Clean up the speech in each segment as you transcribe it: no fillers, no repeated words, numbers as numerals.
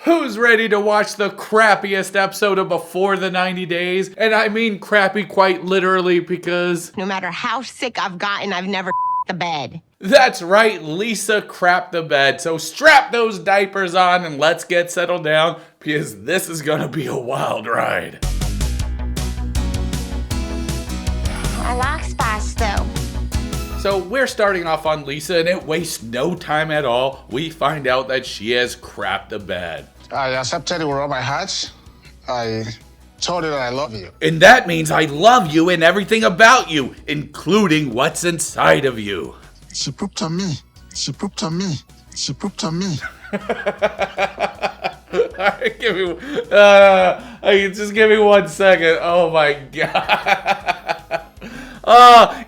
Who's ready to watch the crappiest episode of Before the 90 Days? And I mean crappy quite literally because... no matter how sick I've gotten, I've never the bed. That's right, Lisa crapped the bed. So strap those diapers on and let's get settled down because this is gonna be a wild ride. I like spice though. So we're starting off on Lisa and it wastes no time at all. We find out that she has crapped the bed. I accepted it with all my heart. I told her that I love you. And that means I love you and everything about you, including what's inside of you. She pooped on me. She pooped on me. She pooped on me. Alright, just give me 1 second. Oh my god.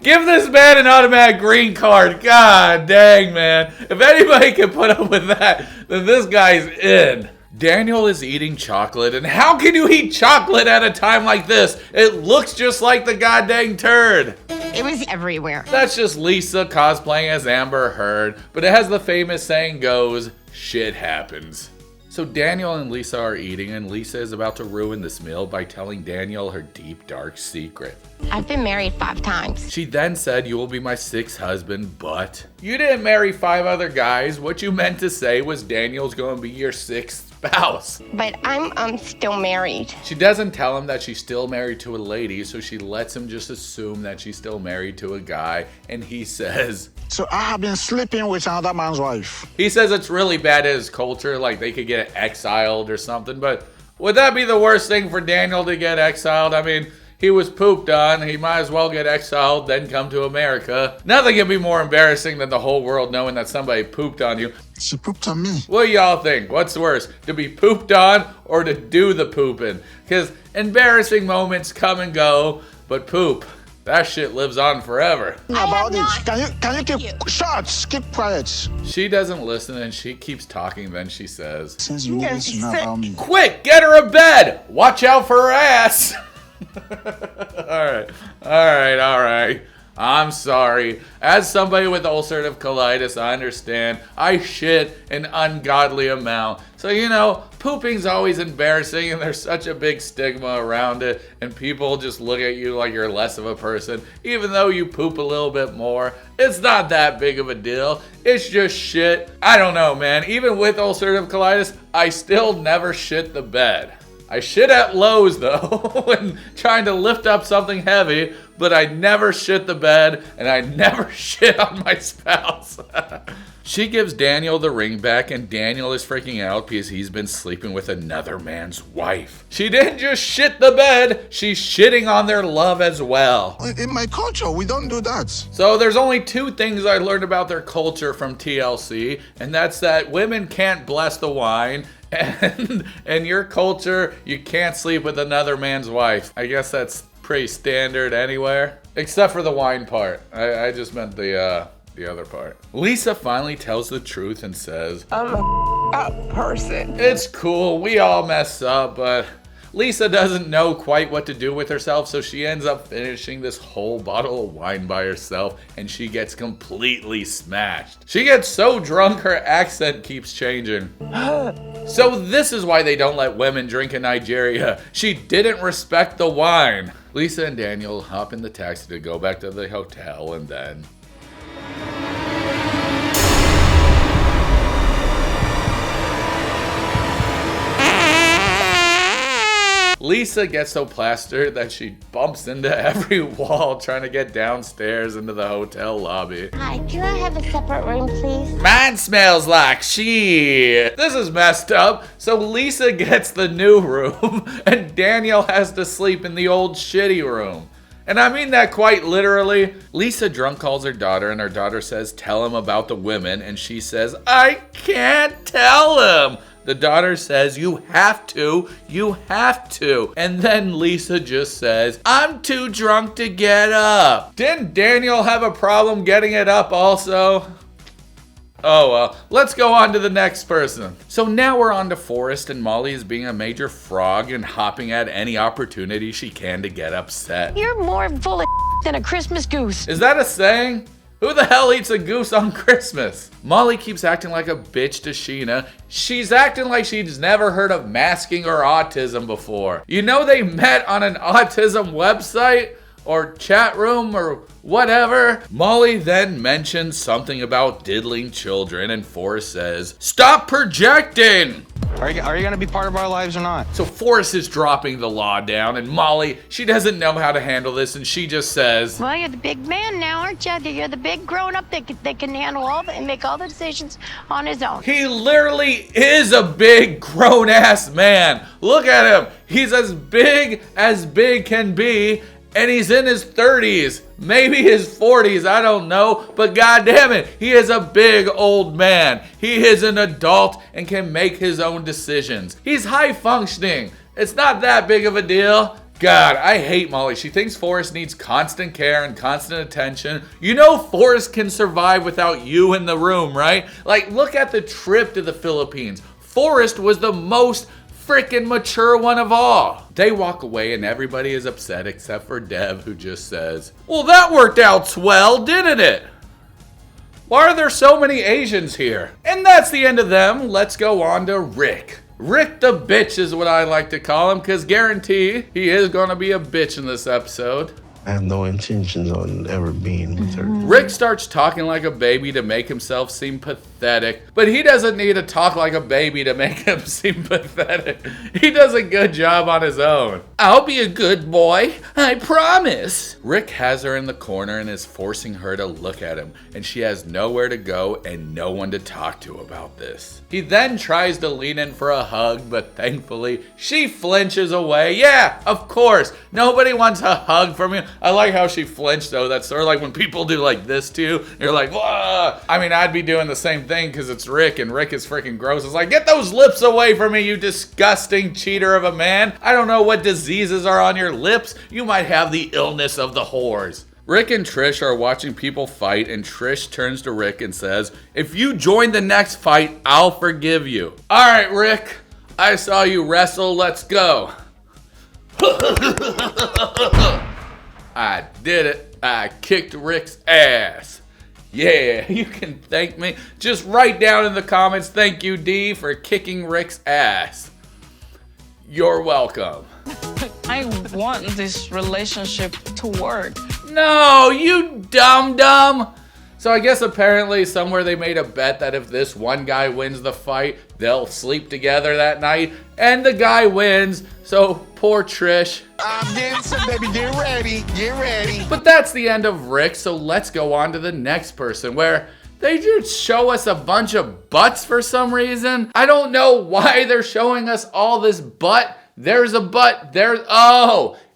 Give this man an automatic green card. God dang, man. If anybody can put up with that, then this guy's in. Daniel is eating chocolate, and how can you eat chocolate at a time like this? It looks just like the goddamn turd. It was everywhere. That's just Lisa cosplaying as Amber Heard, but it has the famous saying goes, shit happens. So Daniel and Lisa are eating, and Lisa is about to ruin this meal by telling Daniel her deep, dark secret. I've been married 5 times. She then said, you will be my 6th husband, but you didn't marry 5 other guys. What you meant to say was Daniel's going to be your 6th spouse. But I'm still married. She doesn't tell him that she's still married to a lady, so she lets him just assume that she's still married to a guy, and he says... So I have been sleeping with another man's wife. He says it's really bad in his culture, like they could get exiled or something, but would that be the worst thing for Daniel to get exiled? I mean, he was pooped on, he might as well get exiled, then come to America. Nothing can be more embarrassing than the whole world knowing that somebody pooped on you. She pooped on me. What do y'all think? What's worse, to be pooped on or to do the pooping? Because embarrassing moments come and go, but poop, that shit lives on forever. About it. Can you keep short? Keep quiet. She doesn't listen and she keeps talking, then she says, Since you know this, you know about me. quick, get her a bed! Watch out for her ass! Alright. I'm sorry. As somebody with ulcerative colitis, I understand. I shit an ungodly amount. So, you know, pooping's always embarrassing and there's such a big stigma around it. And people just look at you like you're less of a person. Even though you poop a little bit more, it's not that big of a deal. It's just shit. I don't know, man. Even with ulcerative colitis, I still never shit the bed. I shit at Lowe's though, when trying to lift up something heavy, but I never shit the bed, and I never shit on my spouse. She gives Daniel the ring back, and Daniel is freaking out because he's been sleeping with another man's wife. She didn't just shit the bed, she's shitting on their love as well. In my culture, we don't do that. So there's only 2 things I learned about their culture from TLC, and that's that women can't bless the wine, and in your culture, you can't sleep with another man's wife. I guess that's pretty standard anywhere, except for the wine part. I just meant the other part. Lisa finally tells the truth and says, I'm a person. it's cool, we all mess up, but Lisa doesn't know quite what to do with herself, so she ends up finishing this whole bottle of wine by herself, and she gets completely smashed. She gets so drunk her accent keeps changing. So this is why they don't let women drink in Nigeria. She didn't respect the wine. Lisa and Daniel hop in the taxi to go back to the hotel, and then... Lisa gets so plastered that she bumps into every wall trying to get downstairs into the hotel lobby. Hi, can I have a separate room, please? Mine smells like shit. This is messed up. So Lisa gets the new room and Daniel has to sleep in the old shitty room. And I mean that quite literally. Lisa drunk calls her daughter and her daughter says, tell him about the women. And she says, I can't tell him. The daughter says, you have to. And then Lisa just says, I'm too drunk to get up. Didn't Daniel have a problem getting it up also? Oh well, let's go on to the next person. So now we're on to Forrest, and Molly is being a major frog and hopping at any opportunity she can to get upset. You're more full of than a Christmas goose. Is that a saying? Who the hell eats a goose on Christmas? Molly keeps acting like a bitch to Sheena. She's acting like she's never heard of masking or autism before. You know they met on an autism website or chat room or whatever. Molly then mentions something about diddling children and Forrest says, "Stop projecting!" Are you going to be part of our lives or not? So Forrest is dropping the law down and Molly, she doesn't know how to handle this and she just says, Well, you're the big man now, aren't you? You're the big grown-up that can handle all and make all the decisions on his own. he literally is a big grown-ass man. Look at him. He's as big can be. And he's in his 30s, maybe his 40s, I don't know. But goddamn it, he is a big old man. He is an adult and can make his own decisions. He's high functioning. It's not that big of a deal. God, I hate Molly. She thinks Forrest needs constant care and constant attention. You know Forrest can survive without you in the room, right? Like, look at the trip to the Philippines. Forrest was the most freaking mature one of all. They walk away and everybody is upset except for Deb, who just says, "Well, that worked out swell, didn't it? Why are there so many Asians here?" And that's the end of them. Let's go on to Rick. Rick the bitch is what I like to call him, because guarantee he is gonna be a bitch in this episode. I have no intentions on ever being with her. Rick starts talking like a baby to make himself seem pathetic, but he doesn't need to talk like a baby to make him seem pathetic. He does a good job on his own. "I'll be a good boy, I promise." Rick has her in the corner and is forcing her to look at him, and she has nowhere to go and no one to talk to about this. He then tries to lean in for a hug, but thankfully she flinches away. Yeah, of course, nobody wants a hug from you. I like how she flinched though. That's sort of like when people do like this to you. You're like, whoa. I mean, I'd be doing the same thing because it's Rick and Rick is freaking gross. It's like, get those lips away from me, you disgusting cheater of a man. I don't know what diseases are on your lips. You might have the illness of the whores. Rick and Trish are watching people fight and Trish turns to Rick and says, "If you join the next fight, I'll forgive you." "All right, Rick, I saw you wrestle. Let's go." I did it. I kicked Rick's ass. Yeah, you can thank me. Just write down in the comments, "Thank you, Dee, for kicking Rick's ass." You're welcome. I want this relationship to work. No, you dumb. So I guess apparently somewhere they made a bet that if this one guy wins the fight, they'll sleep together that night. And the guy wins, so poor Trish. I'm dancing, baby. Get ready. Get ready. But that's the end of Rick, so let's go on to the next person, where they just show us a bunch of butts for some reason. I don't know why they're showing us all this butt. There's a butt.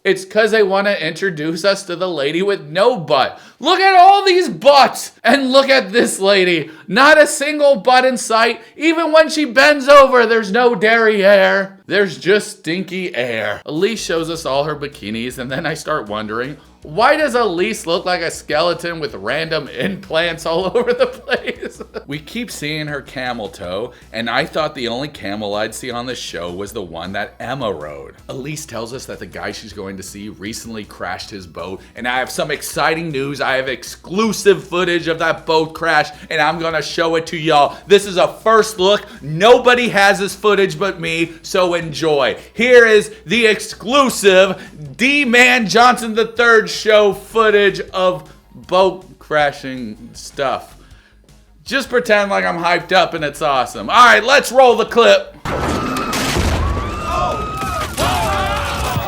It's because they want to introduce us to the lady with no butt. Look at all these butts. And look at this lady. Not a single butt in sight. Even when she bends over, there's no derriere. There's just stinky air. Elise shows us all her bikinis, and then I start wondering, why does Elise look like a skeleton with random implants all over the place? We keep seeing her camel toe, and I thought the only camel I'd see on the show was the one that Emma rode. Elise tells us that the guy she's going to see recently crashed his boat, and I have some exciting news. I have exclusive footage of that boat crash, and I'm gonna show it to y'all. This is a first look. Nobody has this footage but me, so enjoy. Here is the exclusive Dee-man Johnson III show footage of boat crashing stuff. Just pretend like I'm hyped up and it's awesome. All right, let's roll the clip.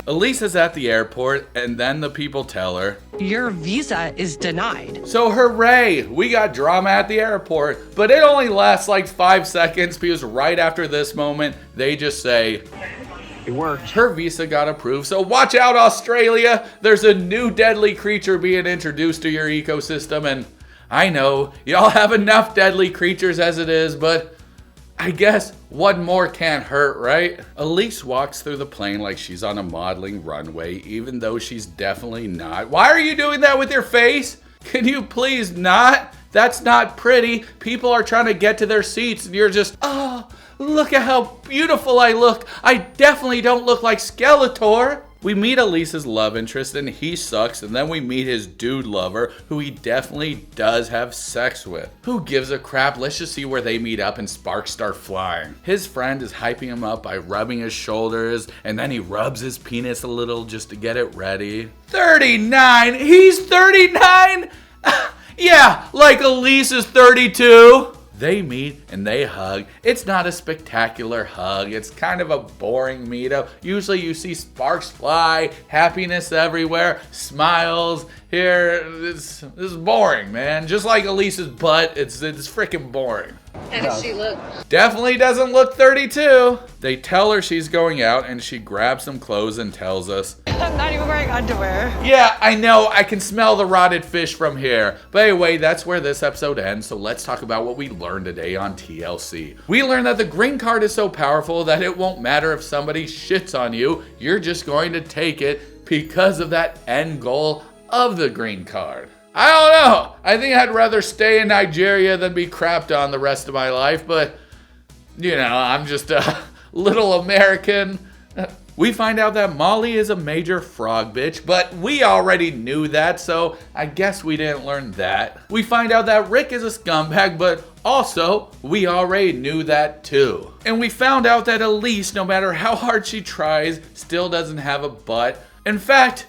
Elise is at the airport, and then the people tell her, "Your visa is denied." so hooray, we got drama at the airport, but it only lasts like 5 seconds because right after this moment, they just say, It worked. her visa got approved, so watch out, Australia. There's a new deadly creature being introduced to your ecosystem, and I know y'all have enough deadly creatures as it is, but I guess one more can't hurt, right? Elise walks through the plane like she's on a modeling runway, even though she's definitely not. Why are you doing that with your face? Can you please not? That's not pretty. People are trying to get to their seats and you're just, oh, look at how beautiful I look. I definitely don't look like Skeletor. We meet Elise's love interest and he sucks, and then we meet his dude lover who he definitely does have sex with. Who gives a crap? Let's just see where they meet up and sparks start flying. His friend is hyping him up by rubbing his shoulders, and then he rubs his penis a little just to get it ready. 39? He's 39? Yeah, like Elise is 32. They meet and they hug. It's not a spectacular hug. It's kind of a boring meetup. Usually you see sparks fly, happiness everywhere, smiles. Here, this is boring, man. Just like Elise's butt, it's freaking boring. How does she look? Definitely doesn't look 32. They tell her she's going out and she grabs some clothes and tells us, I'm not even wearing underwear. yeah, I know, I can smell the rotted fish from here. But anyway, that's where this episode ends, so let's talk about what we learned today on TLC. We learned that the green card is so powerful that it won't matter if somebody shits on you, you're just going to take it because of that end goal of the green card. I don't know. I think I'd rather stay in Nigeria than be crapped on the rest of my life, but, you know, I'm just a little American. We find out that Molly is a major frog bitch, but we already knew that, so I guess we didn't learn that. We find out that Rick is a scumbag, but also, we already knew that too. And we found out that Elise, no matter how hard she tries, still doesn't have a butt. In fact,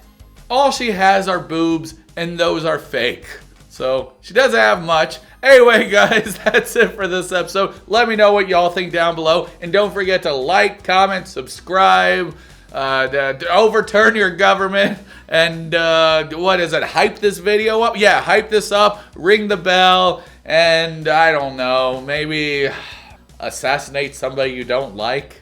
all she has are boobs, and those are fake. So she doesn't have much. Anyway, guys, that's it for this episode. Let me know what y'all think down below. And don't forget to like, comment, subscribe, to overturn your government, and what is it? Hype this video up? Yeah, hype this up, ring the bell, and I don't know, maybe assassinate somebody you don't like.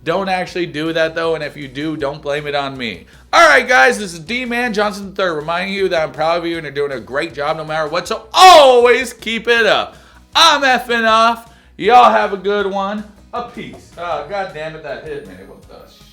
Don't actually do that though, and if you do, don't blame it on me. Alright guys, this is Dee-man Johnson III reminding you that I'm proud of you and you're doing a great job no matter what, so always keep it up. I'm effing off. Y'all have a good one. A peace. Oh, god damn it, that hit me. What the shit?